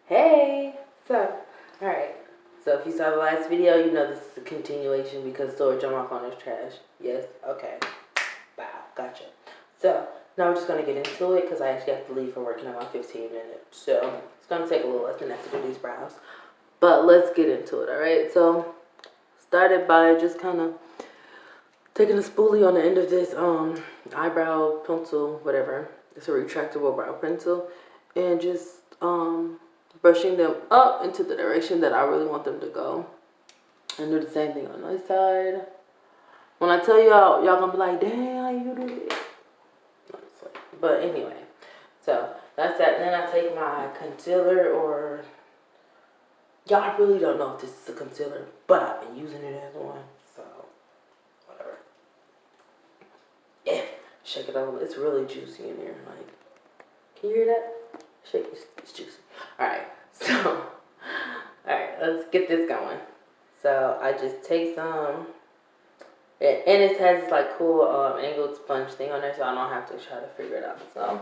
Hey! Alright. So if you saw the last video, you know this is a continuation because storage on my phone is trash. Yes? Okay. Wow. Gotcha. So, now we're just going to get into it because I actually have to leave for work in about 15 minutes. So, it's going to take a little less than that to do these brows. But let's get into it, alright? So, started by just kind of taking a spoolie on the end of this eyebrow pencil, whatever. It's a retractable brow pencil. And just brushing them up into the direction that I really want them to go. And do the same thing on this side. When I tell y'all gonna be like, dang, how you do it? But anyway, so that's that. Then I take my concealer, or y'all really don't know if this is a concealer, but I've been using it as one, so whatever. Yeah, shake it over. It's really juicy in here. Like, can you hear that? Shake it. It's juicy. All right, so let's get this going. So I just take some, and it has this like cool angled sponge thing on there, so I don't have to try to figure it out. So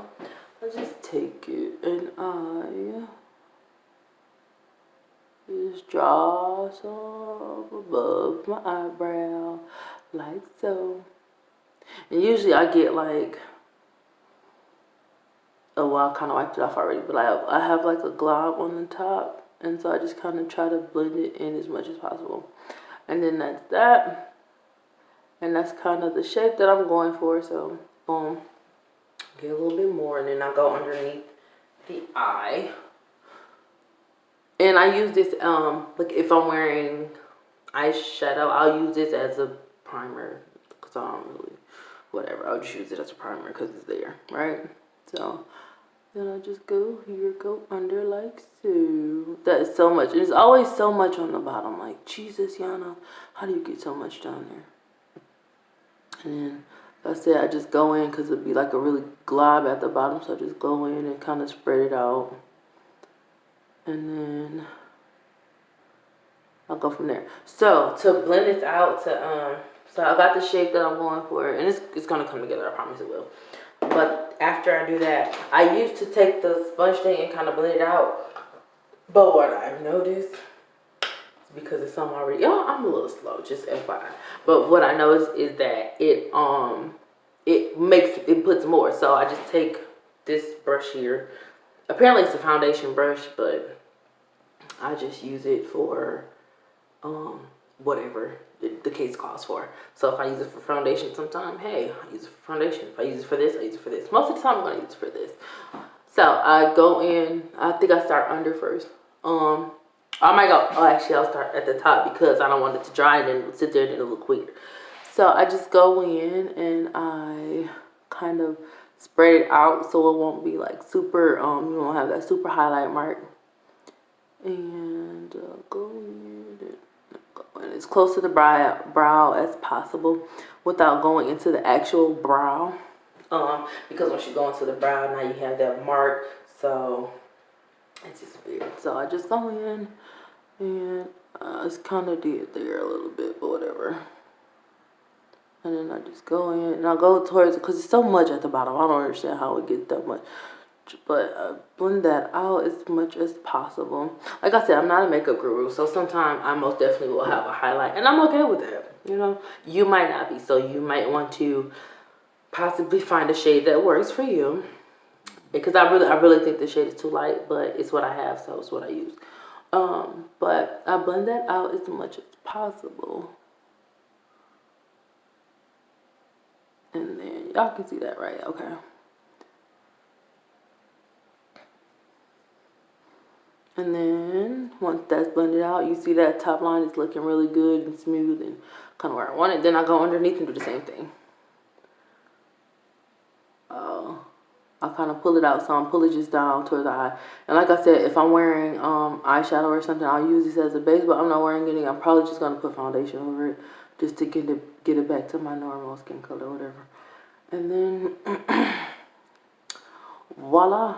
I just take it and I just draw some above my eyebrow, like so. And usually I get like, oh well, I kind of wiped it off already, but I have like a glob on the top, and so I just kind of try to blend it in as much as possible. And then that's that, and that's kind of the shape that I'm going for. So boom, get a little bit more, and then I go underneath the eye. And I use this like if I'm wearing eyeshadow, I'll use this as a primer because I don't really, whatever, I'll just use it as a primer because it's there, right? So then I just go here, go under like so. That is so much. There's always so much on the bottom. Like, Jesus, Yana, how do you get so much down there? And then, like I said, I just go in because it'd be like a really glob at the bottom. So I just go in and kind of spread it out. And then I'll go from there. So to blend this out, so I got the shape that I'm going for, and it's gonna come together. I promise it will. But after I do that, I used to take the sponge thing and kind of blend it out. But what I've noticed, because it's something already, y'all, I'm a little slow, just FYI. But what I noticed is that it puts more. So I just take this brush here. Apparently it's a foundation brush, but I just use it for whatever the case calls for. So if I use it for foundation sometime, hey, I use it for foundation. If I use it for this, I use it for this. Most of the time I'm going to use it for this. So I go in, I think I start under first. I might go, oh actually I'll start at the top because I don't want it to dry and then sit there and it'll look weird. So I just go in and I kind of spread it out so it won't be like super, you won't have that super highlight mark. And go in and as close to the brow as possible without going into the actual brow. Because once you go into the brow, now you have that mark, so it's just weird. So I just go in and it's kind of did there a little bit, but whatever. And then I just go in and I go towards, because it's so much at the bottom. I don't understand how it gets that much. But blend that out as much as possible. Like I said, I'm not a makeup guru, so sometimes I most definitely will have a highlight, and I'm okay with that. You know, you might not be, so you might want to possibly find a shade that works for you. Because I really think the shade is too light, but it's what I have, so it's what I use. But I blend that out as much as possible. And then y'all can see that, right? Okay. And then once that's blended out, you see that top line is looking really good and smooth and kind of where I want it. Then I go underneath and do the same thing. I kind of pull it out, so I'm pulling just down toward the eye. And like I said, if I'm wearing eyeshadow or something, I'll use this as a base, but I'm not wearing any. I'm probably just going to put foundation over it just to get it back to my normal skin color or whatever. And then, voila.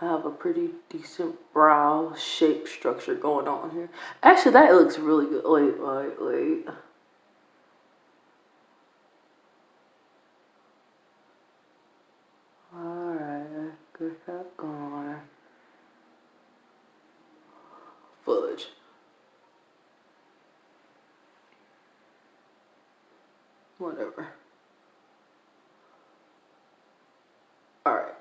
I have a pretty decent brow shape structure going on here. Actually, that looks really good. Wait. Alright, good job going. Fudge. Whatever. Alright.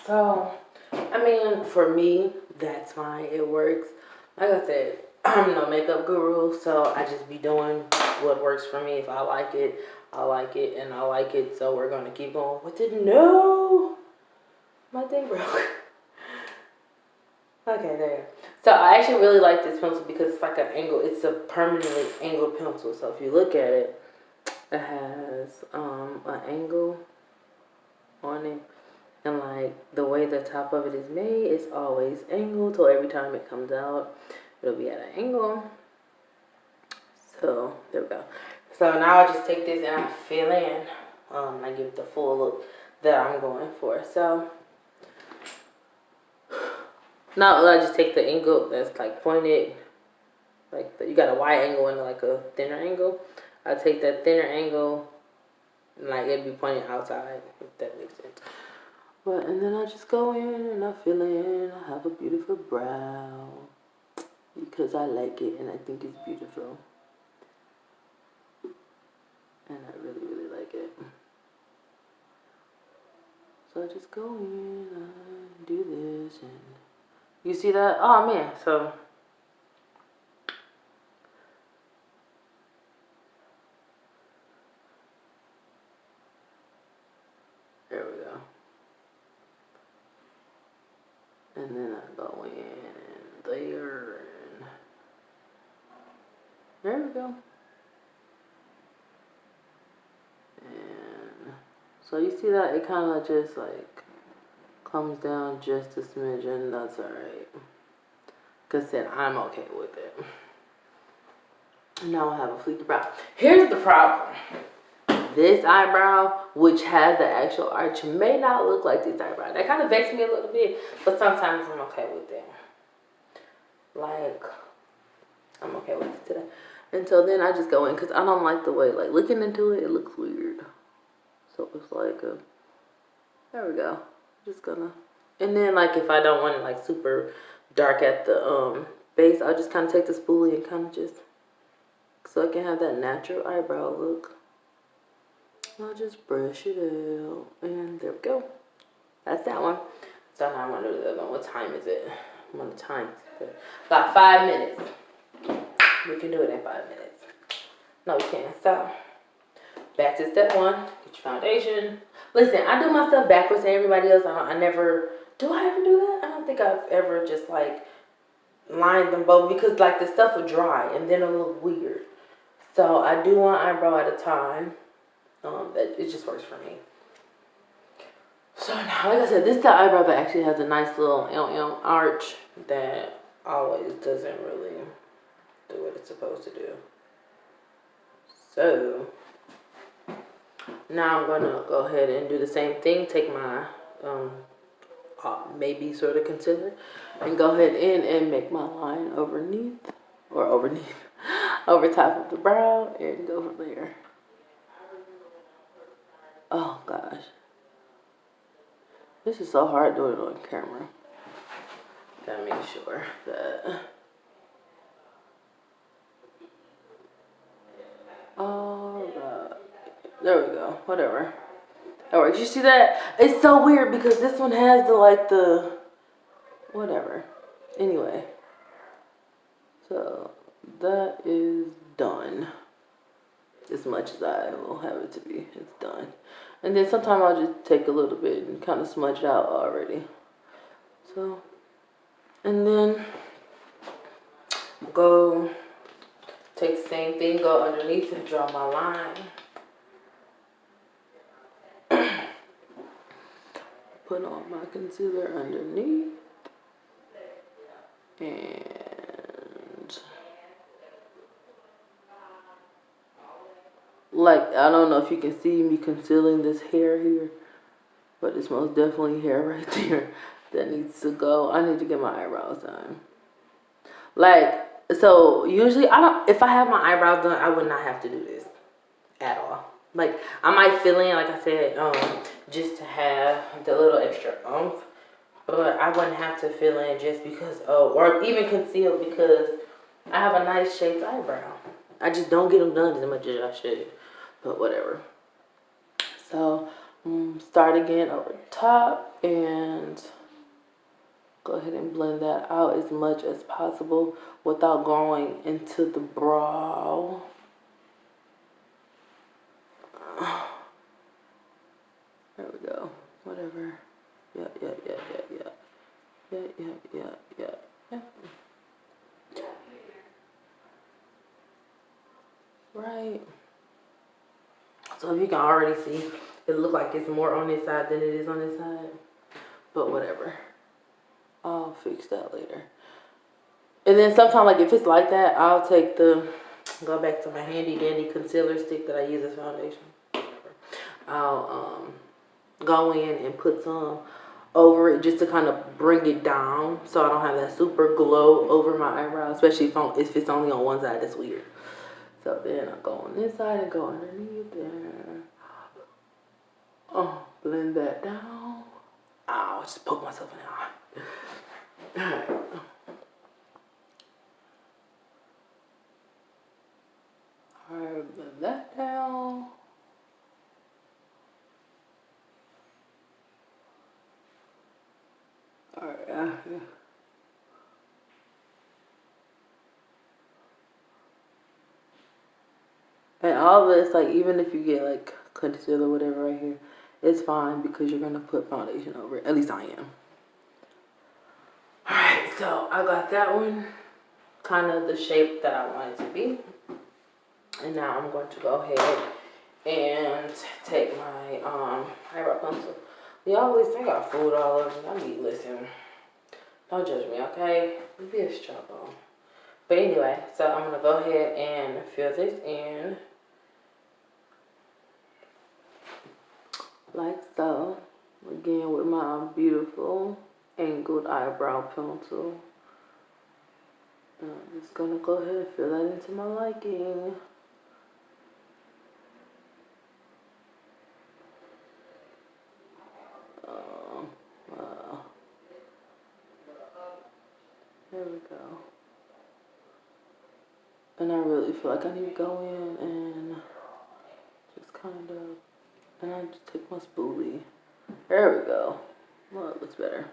So, I mean, for me, that's fine. It works. Like I said, I'm no makeup guru, so I just be doing what works for me. If I like it, I like it, and I like it, so we're going to keep going with it. No! My thing broke. Okay, there. So I actually really like this pencil because it's like an angle. It's a permanently angled pencil. So if you look at it, it has an angle on it. And like the way the top of it is made, it's always angled. So every time it comes out, it'll be at an angle. So there we go. So now I just take this and I fill in. I give it the full look that I'm going for. So now I just take the angle that's like pointed, like you got a wide angle and like a thinner angle. I take that thinner angle, and like it'd be pointing outside, if that makes sense. But and then I just go in and I fill in. I have a beautiful brow because I like it and I think it's beautiful, and I really really like it. So I just go in, I do this, and you see that? Oh man, so there we go. And then I go in there, and there we go. And so you see that it kind of just like comes down just a smidgen. That's alright. Because then I'm okay with it. Now I have a fleeky brow. Here's the problem. This eyebrow, which has the actual arch, may not look like this eyebrow. That kind of vexes me a little bit, but sometimes I'm okay with it. Like, I'm okay with it today. And so then I just go in because I don't like the way, like looking into it, it looks weird. So it's like a, there we go. Just gonna, and then like if I don't want it like super dark at the base, I'll just kind of take the spoolie and kind of just, so I can have that natural eyebrow look. I'll just brush it out, and there we go. That's that one. So now I'm gonna do the other one. What time is it? I'm on the time. About 5 minutes. We can do it in 5 minutes. No, we can't. So back to step one. Get your foundation. Listen, I do my stuff backwards to everybody else. I never. Do I ever do that? I don't think I've ever just like lined them both because like the stuff will dry and then it'll look weird. So I do one eyebrow at a time. That it just works for me. So now, like I said, this is the eyebrow that actually has a nice little arch that always doesn't really do what it's supposed to do. So now I'm gonna go ahead and do the same thing. Take my maybe sort of concealer and go ahead and make my line over top of the brow and go from there. Oh gosh, this is so hard doing it on camera. Gotta make sure that. Oh god, there we go. Whatever. That works. You see that? It's so weird because this one has the whatever. Anyway, so that is done. As much as I will have it to be, it's done. And then sometimes I'll just take a little bit and kind of smudge it out already. So, and then go take the same thing, go underneath and draw my line. Put on my concealer underneath. And like, I don't know if you can see me concealing this hair here, but it's most definitely hair right there that needs to go. I need to get my eyebrows done. Like, so usually if I have my eyebrows done, I would not have to do this at all. Like, I might fill in, like I said, just to have the little extra oomph. But I wouldn't have to fill in just because, or even conceal because I have a nice shaped eyebrow. I just don't get them done as much as I should. But whatever. So, start again over the top and go ahead and blend that out as much as possible without going into the brow. There we go. Whatever. Yeah. Right. So if you can already see, it looks like it's more on this side than it is on this side. But whatever. I'll fix that later. And then sometimes, like if it's like that, I'll take go back to my handy dandy concealer stick that I use as foundation. I'll go in and put some over it just to kind of bring it down so I don't have that super glow over my eyebrow, especially if it's only on one side. That's weird. So then I'll go on this side and go underneath there. Blend that down. Ow, just poke myself in the eye. Alright. Alright, blend that down. Alright, and all of this, like, even if you get like concealer or whatever right here, it's fine because you're gonna put foundation over it. At least I am. Alright, so I got that one kind of the shape that I want it to be. And now I'm going to go ahead and take my eyebrow pencil. You always think I got food all over me. I mean, listen, don't judge me, okay? It'll be a struggle. But anyway, so I'm going to go ahead and fill this in. Like so. Again with my beautiful angled eyebrow pencil. And I'm just going to go ahead and fill that into my liking. There we go. And I really feel like I need to go in and just kind of, and I just take my spoolie. There we go. Well, it looks better.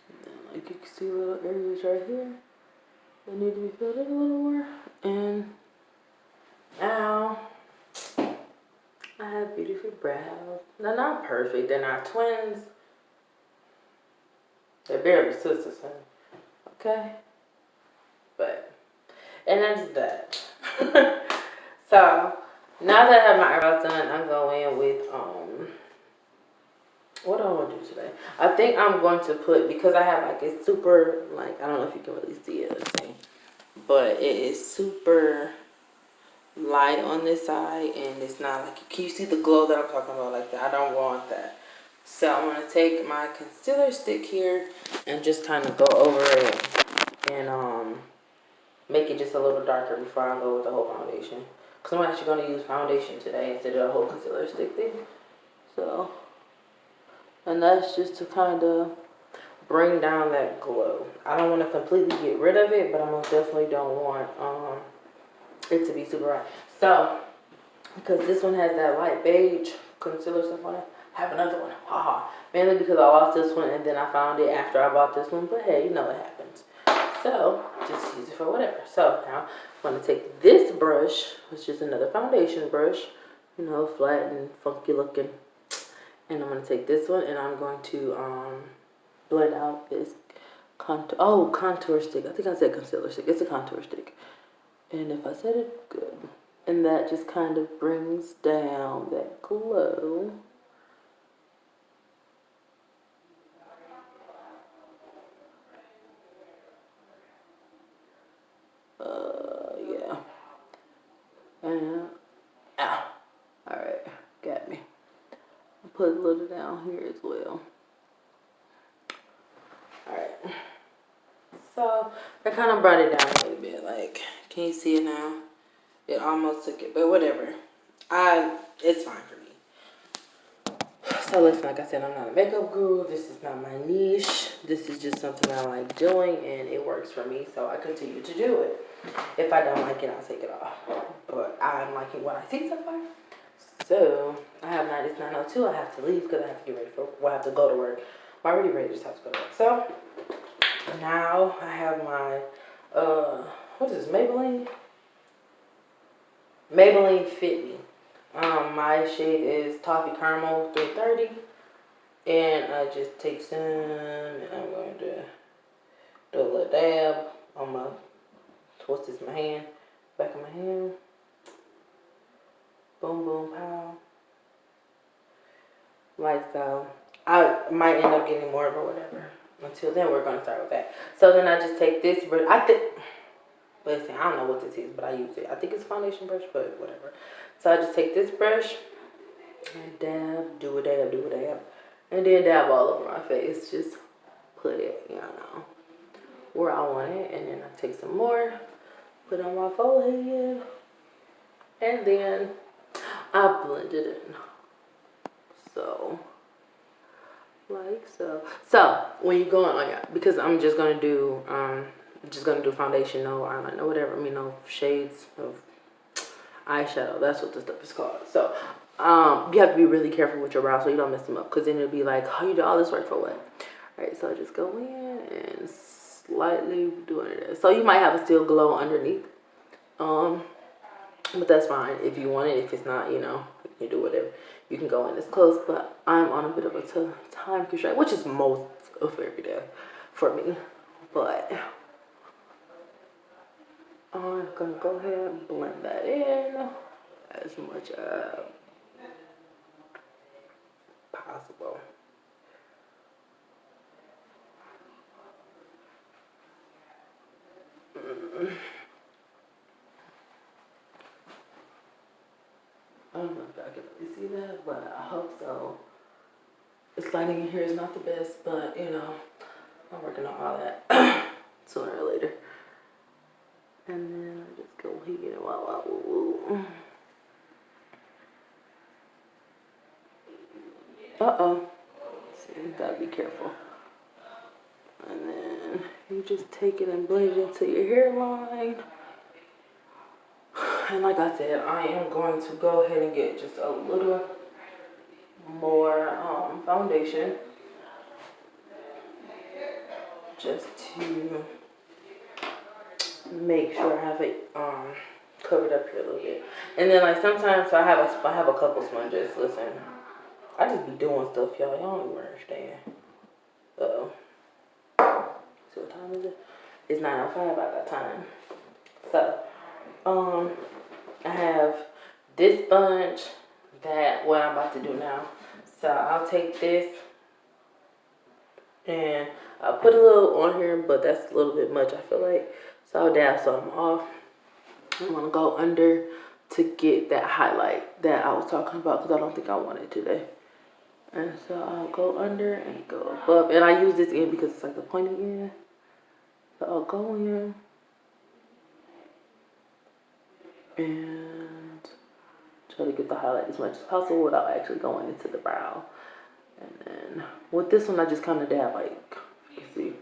And then, like, you can see little areas right here that need to be filled in a little more. And now I have beautiful brows. They're not perfect. They're not twins. They're barely sisters, honey. Okay? But, and that's that. So, now that I have my eyebrows done, I'm going with, what do I want to do today? I think I'm going to put, because I have like a super, like, I don't know if you can really see it, let's see. But it is super light on this side, and it's not like, can you see the glow that I'm talking about like that? I don't want that. So I'm going to take my concealer stick here and just kind of go over it and make it just a little darker before I go with the whole foundation. Because I'm actually going to use foundation today instead of a whole concealer stick thing. So, and that's just to kind of bring down that glow. I don't want to completely get rid of it, but I most definitely don't want it to be super bright. So, because this one has that light beige concealer stuff on it, I have another one. Haha. Mainly because I lost this one and then I found it after I bought this one. But hey, you know what happens. So, just use it for whatever. So, now I'm going to take this brush, which is another foundation brush, you know, flat and funky looking. And I'm going to take this one and I'm going to blend out this contour stick. I think I said concealer stick. It's a contour stick. And if I said it good. And that just kind of brings down that glow. Yeah. And, alright, got me. I'll put a little down here as well. Alright. So, I kind of brought it down a little bit. Like, can you see it now? It almost took it, but whatever. It's fine for me. So listen, like I said, I'm not a makeup guru. This is not my niche. This is just something I like doing, and it works for me, so I continue to do it. If I don't like it, I'll take it off. But I'm liking what I see so far. So I have it's 9:02. I have to leave because I have to get ready I have to go to work. Well, I'm already ready, just have to go to work. So now I have my what is this, Maybelline Fit Me. My shade is Toffee Caramel 330, and I just take some, and I'm going to do a little dab on my, what's this, my hand, back of my hand. Boom, boom, pow. Like so. I might end up getting more, but whatever. Until then, we're gonna start with that. So then I just take this brush. Listen, I don't know what this is, but I use it. I think it's a foundation brush, but whatever. So I just take this brush and dab, do a dab, and then dab all over my face. Just put it, where I want it, and then I take some more, put on my forehead, and then I blend it in. So, like so. So when you go on, because I'm just gonna do foundation, no eyeliner, no whatever. No shades of eyeshadow. That's what the stuff is called. So you have to be really careful with your brows so you don't mess them up, because then it'll be like, oh, you did all this work for what? All right, so I just go in and slightly doing it. So you might have a still glow underneath, but that's fine if you want it. If it's not, you can do whatever. You can go in this close, but I'm on a bit of a time constraint, which is most of every day for me. But I'm gonna go ahead and blend that in as much as possible. I don't know if I can really see that, but I hope so. This lighting in here is not the best, but I'm working on all that sooner or later. And then I just go here. See, you gotta be careful. And then you just take it and blend it into your hairline. And like I said, I am going to go ahead and get just a little more foundation, just to make sure I have it covered up here a little bit. And then like sometimes I have a couple sponges. Listen, I just be doing stuff, y'all. Y'all don't even understand. See what time is it? It's 9:05. I got time. So I have this bunch that what I'm about to do now. So I'll take this and I'll put a little on here, but that's a little bit much, I feel like. So I'll dab some off. I'm gonna go under to get that highlight that I was talking about, because I don't think I want it today. And so I'll go under and go above. And I use this end because it's like a pointy end. So I'll go in and try to get the highlight as much as possible without actually going into the brow. And then with this one, I just kind of dab, like, you can see.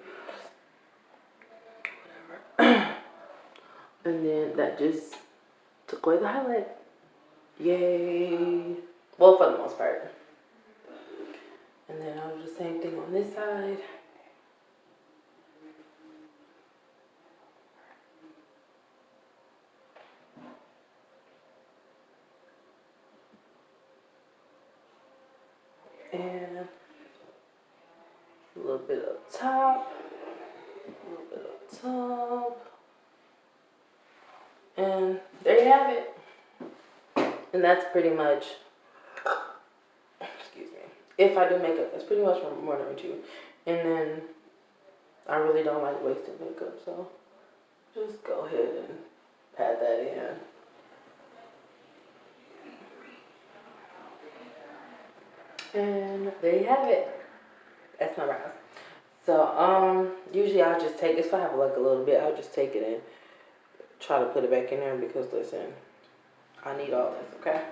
Whatever. And then that just took away the highlight. Yay. Well, for the most part. And then I'll do the same thing on this side. And a little bit up top. A little bit up top. And there you have it. And that's pretty much, excuse me, if I do makeup, that's pretty much what I do. And then I really don't like wasting makeup, so just go ahead and pat that in. And there you have it. That's my brows. So usually I'll just take, if I have like a little bit, I'll just take it and try to put it back in there, because listen, I need all this, okay?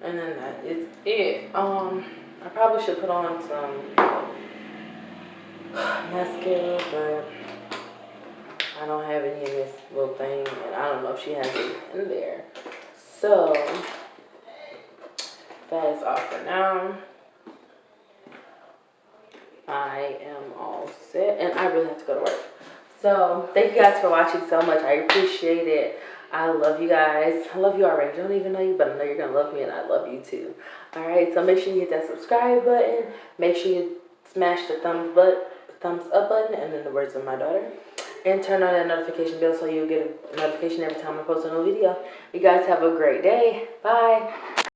And then that is it. I I probably should put on some mascara, but I don't have any in this little thing, and I don't know if she has it in there. So that is all for now. I am all set, and I really have to go to work. So thank you guys for watching so much. I appreciate it. I love you guys. I love you already. I don't even know you, but I know you're going to love me, and I love you too. All right, so make sure you hit that subscribe button. Make sure you smash the thumbs up button, and in the words of my daughter, and turn on that notification bell so you'll get a notification every time I post a new video. You guys have a great day. Bye.